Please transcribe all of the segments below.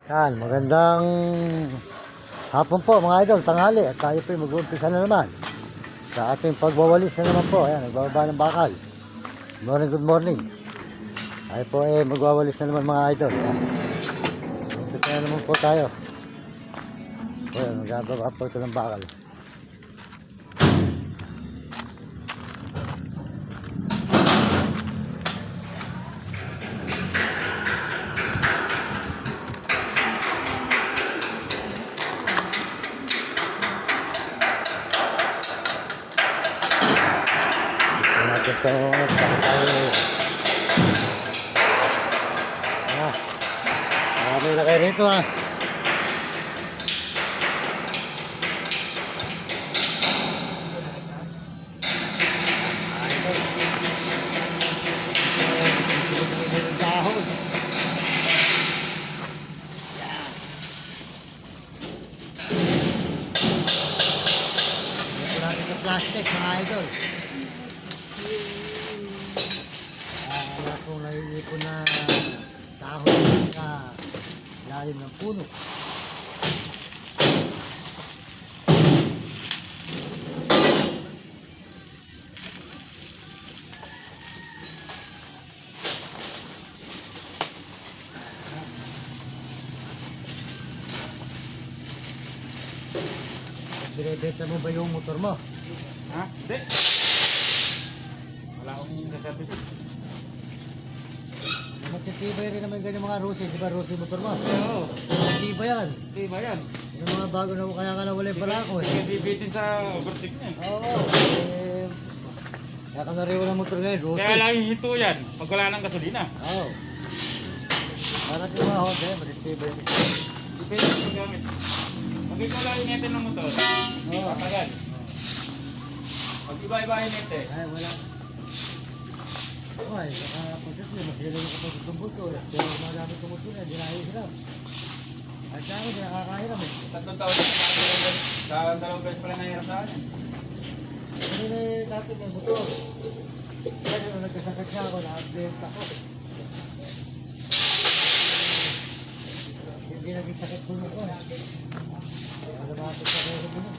Yan, magandang hapon po mga idol, tanghali. At tayo po mag-uumpisa na naman sa ating pagwawalis na naman po. Ayan, nagbababa ng bakal. Good morning. Tayo po magwawalis na naman mga idol. Ayan, umpisa na naman po tayo. Ayan, magbababa po ito ng bakal. Ito, marami na kayo rito ha. Ito natin sa plastic mga idol. Wala pong naiipon na dahon sa lalim ng puno. Binibenta mo ba yung motor mo? Ha? Hindi. Wala akong sasabihin. Magtitibay rin naman ganyan mga Rosy. Di ba Rosy motor mo? Oo. Magtitibay yan. Di ba yan? Yung mga bago na kaya ka nawala yung pala ako eh. Hindi bibitin sa overtake niya. Oo. Kaya ka na rin walang motor ngayon, Rosy. Kaya lang hito yan. Pag wala ng gasolina. Oo. Para sa mga Honda, magtitibay. Depende sa gamit. Pag ikaw lang initin ng motor, matagal. Pag iba-ibahin nito eh. Ay, wala. Ay, nakapuntas mo, magsila yung kapag tumbol ko. Pero marami tumutul na, di nakahirap. At sa akin, di nakakahiram eh. 3 taon na sa 2 beses pala nahirap sa akin. Ano na dati may motor. Kasi nung nagkasakit siya ako, na-advent ako. Hindi naging sakit puno ko. Alamapit sa kaya puno.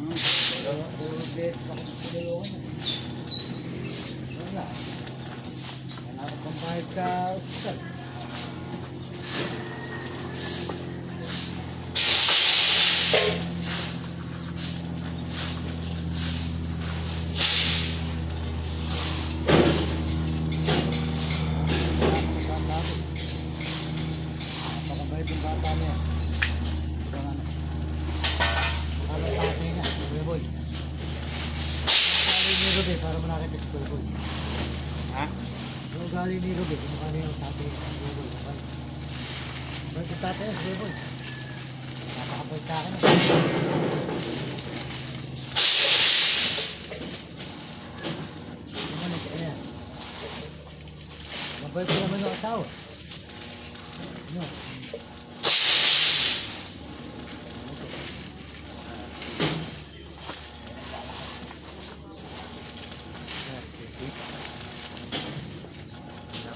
Pero beses ako pinulungan eh. Wala. Kailangan kong bahid sa hospital. Napakabait yung bata niya. Isang ano. Akala tatay niya, Kuya Boy. Akala ni Ruby para manakit sa Kuya Boy. Ha? Yung ugali ni Ruby, kumukha niya yung tatay niya, Kuya Boy. Ba't yung tatay niya, Kuya Boy? Napakabait sa akin. Ano kaya yan? Mabait ko naman yung asawa. Ano?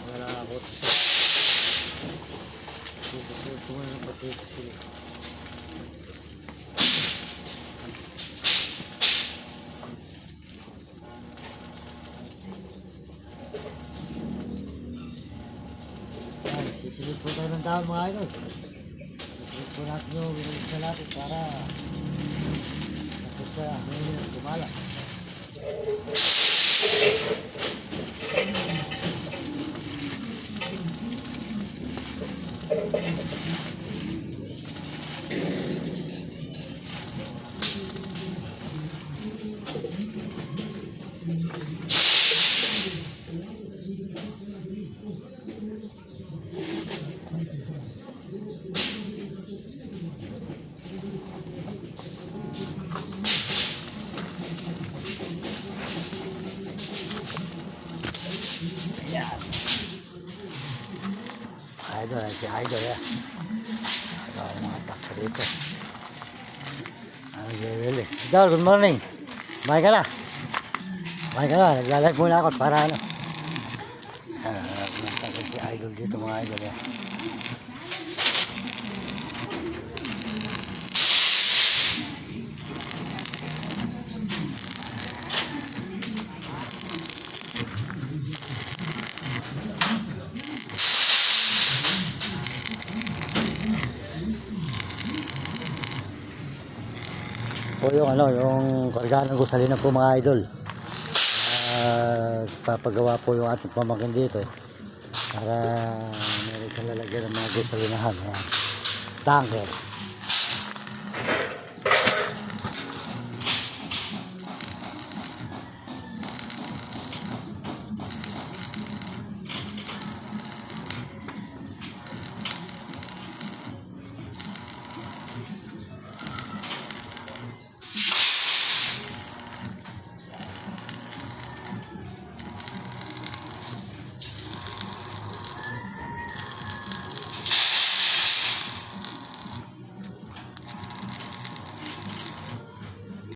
Wala ako. Tungan ng pati sila. Sisilip po tayo ng taon mga idol. Sisilip po natin yung winulis na natin para tapos siya ngayon kumala. Ayan. Idol, si Idol ya. Ano mga takpa dito. Ang gawili. Idol, good morning. Kumain ka na. Kumain ka na. Naglalag muna ako para ano. Si Idol dito mga idol ya. po yung yung karga ng gusalina po mga idol. Papagawa po yung ating pamangkin dito para meron siyang lalagyan ng mga gusalinahan. Ayan. Tanker.